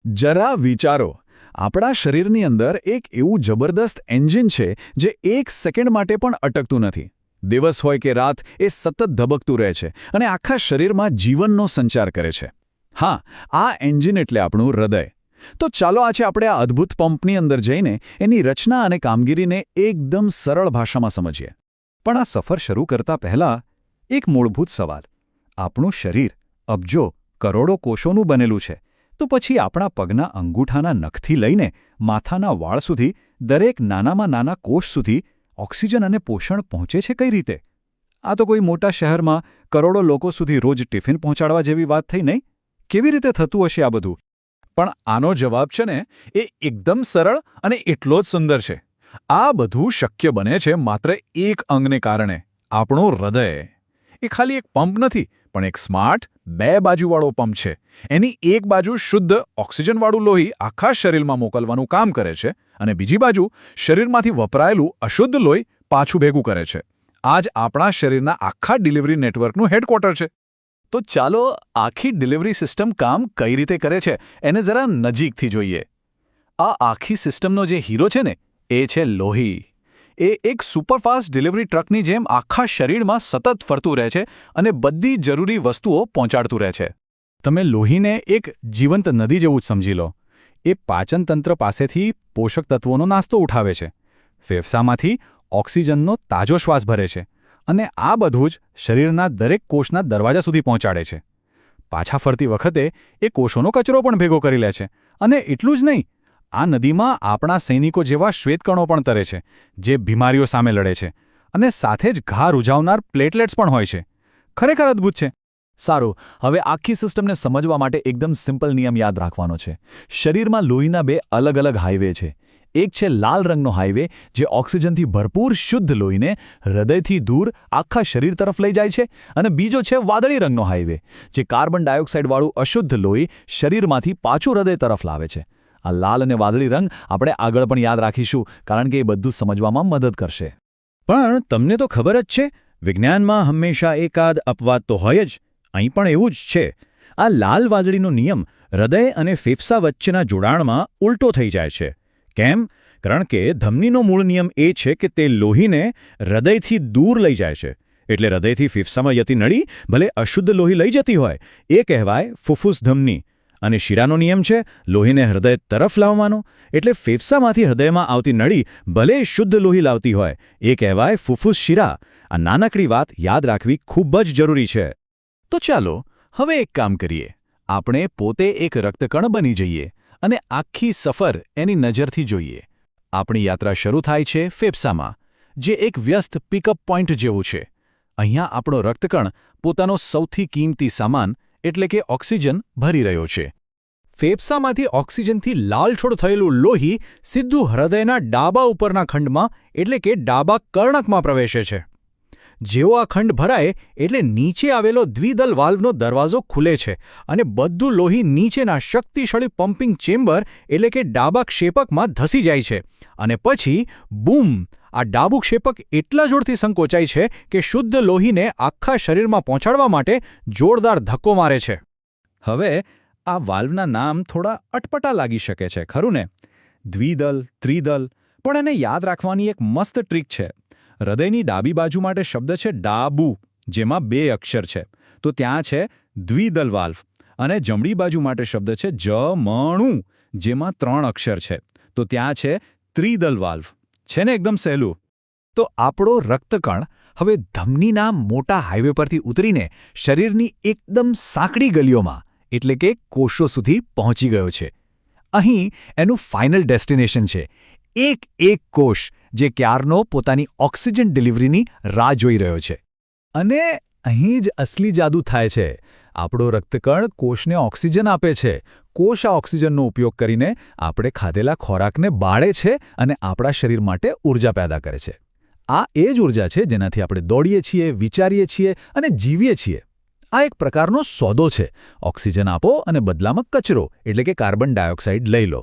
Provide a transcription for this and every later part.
જરા વિચારો, આપણા શરીરની અંદર એક એવું જબરદસ્ત એન્જિન છે જે એક સેકન્ડ માટે પણ અટકતું નથી. દિવસ હોય કે રાત, એ સતત ધબકતું રહે છે અને આખા શરીરમાં જીવનનો સંચાર કરે છે. હા, આ એન્જિન એટલે આપણું હૃદય. તો ચાલો આજે આપણે આ અદ્ભુત પંપની અંદર જઈને એની રચના અને કામગીરીને એકદમ સરળ ભાષામાં સમજીએ. પણ આ સફર શરૂ કરતા પહેલા એક મૂળભૂત સવાલ. આપણું શરીર અબજો, કરોડો કોષોનું બનેલું છે, તો પછી આપણા પગના અંગૂઠાના નખથી લઈને માથાના વાળ સુધી દરેક નાનામાં નાના કોષ સુધી ઓક્સિજન અને પોષણ પહોંચે છે કઈ રીતે? આ તો કોઈ મોટા શહેરમાં કરોડો લોકો સુધી રોજ ટિફિન પહોંચાડવા જેવી વાત થઈ નહીં? કેવી રીતે થતું હશે આ બધું? પણ આનો જવાબ છે ને, એ એકદમ સરળ અને એટલો જ સુંદર છે. આ બધું શક્ય બને છે માત્ર એક અંગને કારણે, આપણું હૃદય. એ ખાલી એક પંપ નથી, પણ એક સ્માર્ટ બે બાજુવાળો પંપ છે. એની એક બાજુ શુદ્ધ ઓક્સિજનવાળું લોહી આખા શરીરમાં મોકલવાનું કામ કરે છે અને બીજી બાજુ શરીરમાંથી વપરાયેલું અશુદ્ધ લોહી પાછું ભેગું કરે છે. આ જ આપણા શરીરના આખા ડિલિવરી નેટવર્કનું હેડક્વાર્ટર છે. તો ચાલો આખી ડિલિવરી સિસ્ટમ કામ કઈ રીતે કરે છે એને જરા નજીકથી જોઈએ. આ આખી સિસ્ટમનો જે હીરો છે ને, એ છે લોહી. એ એક સુપરફાસ્ટ ડિલિવરી ટ્રકની જેમ આખા શરીરમાં સતત ફરતું રહે છે અને બધી જરૂરી વસ્તુઓ પહોંચાડતું રહે છે. તમે લોહીને એક જીવંત નદી જેવું જ સમજી લો. એ પાચનતંત્ર પાસેથી પોષક તત્વોનો નાસ્તો ઉઠાવે છે, ફેફસામાંથી ઓક્સિજનનો તાજો શ્વાસ ભરે છે અને આ બધું જ શરીરના દરેક કોષના દરવાજા સુધી પહોંચાડે છે. પાછા ફરતી વખતે એ કોષોનો કચરો પણ ભેગો કરી લે છે. અને એટલું જ નહીં, આ નદીમાં આપણા સૈનિકો જેવા શ્વેતકણો પણ તરે છે, જે બીમારીઓ સામે લડે છે, અને સાથે જ ઘા રૂઝાવનાર પ્લેટલેટ્સ પણ હોય છે. ખરેખર અદ્ભુત છે. સારું, હવે આખી સિસ્ટમને સમજવા માટે એકદમ સિમ્પલ નિયમ યાદ રાખવાનો છે. શરીરમાં લોહીના બે અલગ અલગ હાઈવે છે. એક છે લાલ રંગનો હાઈવે, જે ઓક્સિજનથી ભરપૂર શુદ્ધ લોહીને હૃદયથી દૂર આખા શરીર તરફ લઈ જાય છે, અને બીજો છે વાદળી રંગનો હાઈવે, જે કાર્બન ડાયોક્સાઇડવાળું અશુદ્ધ લોહી શરીરમાંથી પાછું હૃદય તરફ લાવે છે. આ લાલ અને વાદળી રંગ આપણે આગળ પણ યાદ રાખીશું, કારણ કે એ બધું સમજવામાં મદદ કરશે. પણ તમને તો ખબર જ છે, વિજ્ઞાનમાં હંમેશા એકાદ અપવાદ તો હોય જ. અહીં પણ એવું જ છે. આ લાલ વાદળીનો નિયમ હૃદય અને ફેફસા વચ્ચેના જોડાણમાં ઉલટો થઈ જાય છે. કેમ? કારણ કે ધમનીનો મૂળ નિયમ એ છે કે તે લોહીને હૃદયથી દૂર લઈ જાય છે. એટલે હૃદયથી ફેફસામાં જતી નળી ભલે અશુદ્ધ લોહી લઈ જતી હોય, એ કહેવાય ફુફ્ફુસ ધમની. અને શિરાનો નિયમ છે લોહીને હૃદય તરફ લાવવાનો. એટલે ફેફસામાંથી હૃદયમાં આવતી નળી ભલે શુદ્ધ લોહી લાવતી હોય, એ કહેવાય ફુફ્ફુસ શિરા. આ નાનકડી વાત યાદ રાખવી ખૂબ જ જરૂરી છે. તો ચાલો હવે એક કામ કરીએ. આપણે પોતે એક રક્તકણ બની જઈએ અને આખી સફર એની નજરથી જોઈએ. આપણી યાત્રા શરૂ થાય છે ફેફસામાં, જે એક વ્યસ્ત પિકઅપ પોઈન્ટ જેવું છે. અહીંયા આપણો રક્તકણ પોતાનો સૌથી કિંમતી સામાન એટલે કે ઓક્સિજન ભરી રહ્યો છે. ફેફસામાંથી ઓક્સિજનથી લાલછોડ થયેલું લોહી સીધું હૃદયના ડાબા ઉપરના ખંડમાં એટલે કે ડાબા કર્ણકમાં પ્રવેશે છે. જેવો આ ખંડ ભરાય એટલે નીચે આવેલો દ્વિદલ વાલ્વનો દરવાજો ખુલે છે અને બધું લોહી નીચેના શક્તિશાળી પમ્પિંગ ચેમ્બર એટલે કે ડાબા ક્ષેપકમાં ધસી જાય છે. અને પછી બૂમ! આ ડાબું ક્ષેપક એટલા જોરથી સંકોચાય છે કે શુદ્ધ લોહીને આખા શરીરમાં પહોંચાડવા માટે જોરદાર ધક્કો મારે છે. હવે આ વાલ્વના નામ થોડા અટપટા લાગી શકે છે, ખરું ને? દ્વિદલ, ત્રિદલ. પણ એને યાદ રાખવાની એક મસ્ત ટ્રીક છે. હૃદયની ડાબી બાજુ માટે શબ્દ છે ડાબુ, જેમાં 2 અક્ષર છે, તો ત્યાં છે દ્વિદલ વાલ્વ. અને જમણી બાજુ માટે શબ્દ છે જમણું, જેમાં 3 અક્ષર છે, તો ત્યાં છે ત્રિદલ વાલ્વ. છે ને એકદમ સહેલું? તો આપણો રક્તકણ હવે ધમનીના મોટા હાઈવે પરથી ઉતરીને શરીરની એકદમ સાંકડી ગલીઓમાં એટલે કે કોષો સુધી પહોંચી ગયો છે. અહીં એનું ફાઇનલ ડેસ્ટિનેશન છે. એક કોષ જે ક્યારનો પોતાની ઓક્સિજન ડિલિવરીની રાહ જોઈ રહ્યો છે. અને અહીં જ અસલી જાદુ થાય છે. આપણો રક્તકણ કોષને ઓક્સિજન આપે છે. કોષ આ ઓક્સિજનનો ઉપયોગ કરીને આપણે ખાધેલા ખોરાકને બાળે છે અને આપણા શરીર માટે ઊર્જા પેદા કરે છે. આ એ જ ઊર્જા છે જેનાથી આપણે દોડીએ છીએ, વિચારીએ છીએ અને જીવીએ છીએ. આ એક પ્રકારનો સોદો છે. ઓક્સિજન આપો અને બદલામાં કચરો એટલે કે કાર્બન ડાયોક્સાઇડ લઈ લો.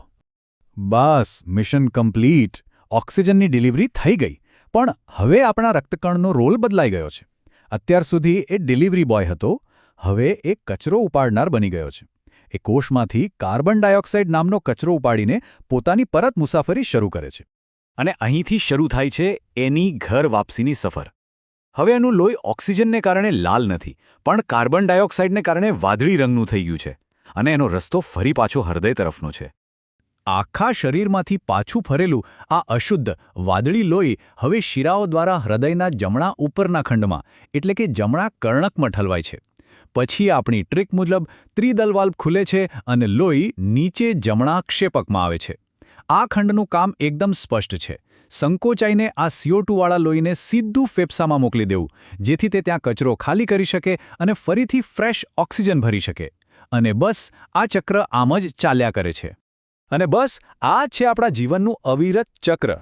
બસ, મિશન કમ્પ્લીટ. ઓક્સિજનની ડિલિવરી થઈ ગઈ. પણ હવે આપણા રક્તકણનો રોલ બદલાઈ ગયો છે. અત્યાર સુધી એ ડિલિવરી બોય હતો, હવે એ કચરો ઉપાડનાર બની ગયો છે. એ કોષમાંથી કાર્બન ડાયોક્સાઇડ નામનો કચરો ઉપાડીને પોતાની પરત મુસાફરી શરૂ કરે છે. અને અહીંથી શરૂ થાય છે એની ઘર વાપસીની સફર. હવે એનું લોહી ઓક્સિજનને કારણે લાલ નથી, પણ કાર્બન ડાયોક્સાઇડને કારણે વાદળી રંગનું થઈ ગયું છે. અને એનો રસ્તો ફરી પાછો હૃદય તરફનો છે. આખા શરીરમાંથી પાછું ફરેલું આ અશુદ્ધ વાદળી લોહી હવે શિરાઓ દ્વારા હૃદયના જમણા ઉપરના ખંડમાં એટલે કે જમણા કર્ણકમાં ઠલવાય છે. પછી આપણી ટ્રીક મુજબ ત્રિદલ વાલ્વ ખુલે છે અને લોહી નીચે જમણા ક્ષેપકમાં આવે છે. આ ખંડનું કામ એકદમ સ્પષ્ટ છે. સંકોચાઈને આ CO2 વાળા લોહીને સીધું ફેફસામાં મોકલી દેવું, જેથી તે ત્યાં કચરો ખાલી કરી શકે અને ફરીથી ફ્રેશ ઓક્સિજન ભરી શકે. અને બસ આ ચક્ર આમ જ ચાલ્યા કરે છે. અને બસ આ જ છે આપણા જીવનનું અવિરત ચક્ર.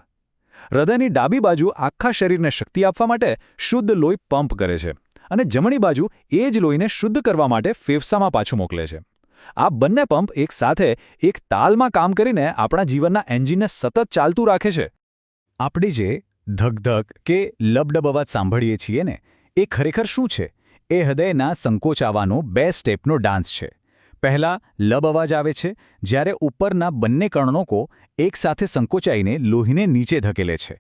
હૃદયની ડાબી બાજુ આખા શરીરને શક્તિ આપવા માટે શુદ્ધ લોહી પંપ કરે છે અને જમણી બાજુ એ જ લોહીને શુદ્ધ કરવા માટે ફેફસામાં પાછું મોકલે છે. આ બંને પંપ એક સાથે એક તાલમાં કામ કરીને આપણા જીવનના એન્જિનને સતત ચાલતું રાખે છે. આપણે જે ધક-ધક કે લબડબ અવાજ સાંભળીએ છીએ ને, એ ખરેખર શું છે? એ હૃદયના સંકોચાવાનો 2 સ્ટેપનો ડાન્સ છે. પહેલા લબ અવાજ આવે છે, જ્યારે ઉપરના બંને કર્ણકો એકસાથે સંકોચાઈને લોહીને નીચે ધકેલે છે.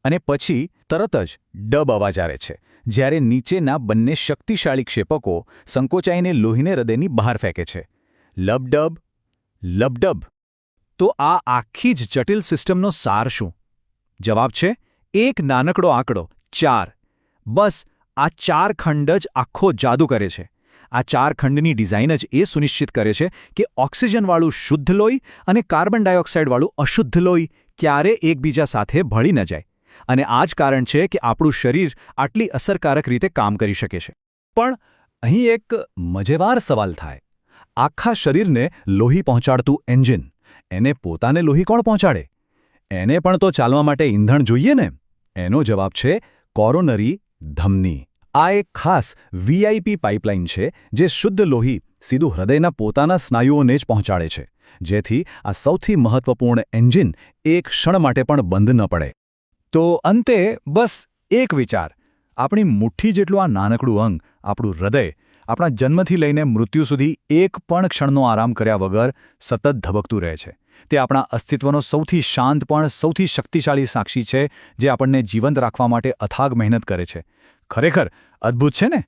અને પછી તરત જ ડબ અવાજ આવે છે, જ્યારે નીચેના બંને શક્તિશાળી ક્ષેપકો સંકોચાઈને લોહીને હૃદયની બહાર ફેંકે છે. લબડબ, લબડબ. તો આ આખી જ જટિલ સિસ્ટમનો સાર શું? જવાબ છે એક નાનકડો આંકડો 4. બસ આ 4 ખંડ જ આખો જાદુ કરે છે. આ 4 ખંડની ડિઝાઇન જ એ સુનિશ્ચિત કરે છે કે ઓક્સિજનવાળું શુદ્ધ લોહી અને કાર્બન ડાયોક્સાઇડવાળું અશુદ્ધ લોહી ક્યારે એકબીજા સાથે ભળી ન જાય. અને આ જ કારણ છે કે આપણું શરીર આટલી અસરકારક રીતે કામ કરી શકે છે. પણ અહીં એક મજેદાર સવાલ થાય. આખા શરીરને લોહી પહોંચાડતું એન્જિન, એને પોતાને લોહી કોણ પહોંચાડે? એને પણ તો ચાલવા માટે ઈંધણ જોઈએ ને. એનો જવાબ છે કોરોનરી ધમની. આ એક ખાસ VIP પાઇપલાઇન છે જે શુદ્ધ લોહી સીધું હૃદયના પોતાના સ્નાયુઓને જ પહોંચાડે છે, જેથી આ સૌથી મહત્વપૂર્ણ એન્જિન એક ક્ષણ માટે પણ બંધ ન પડે. તો અંતે બસ એક વિચાર. આપણી મુઠ્ઠી જેટલું આ નાનકડું અંગ, આપણું હૃદય, આપણા જન્મથી લઈને મૃત્યુ સુધી એક પણ ક્ષણનો આરામ કર્યા વગર સતત ધબકતું રહે છે. તે આપણા અસ્તિત્વનો સૌથી શાંત પણ સૌથી શક્તિશાળી સાક્ષી છે, જે આપણને જીવંત રાખવા માટે અથાગ મહેનત કરે છે. ખરેખર અદ્ભુત છે ને?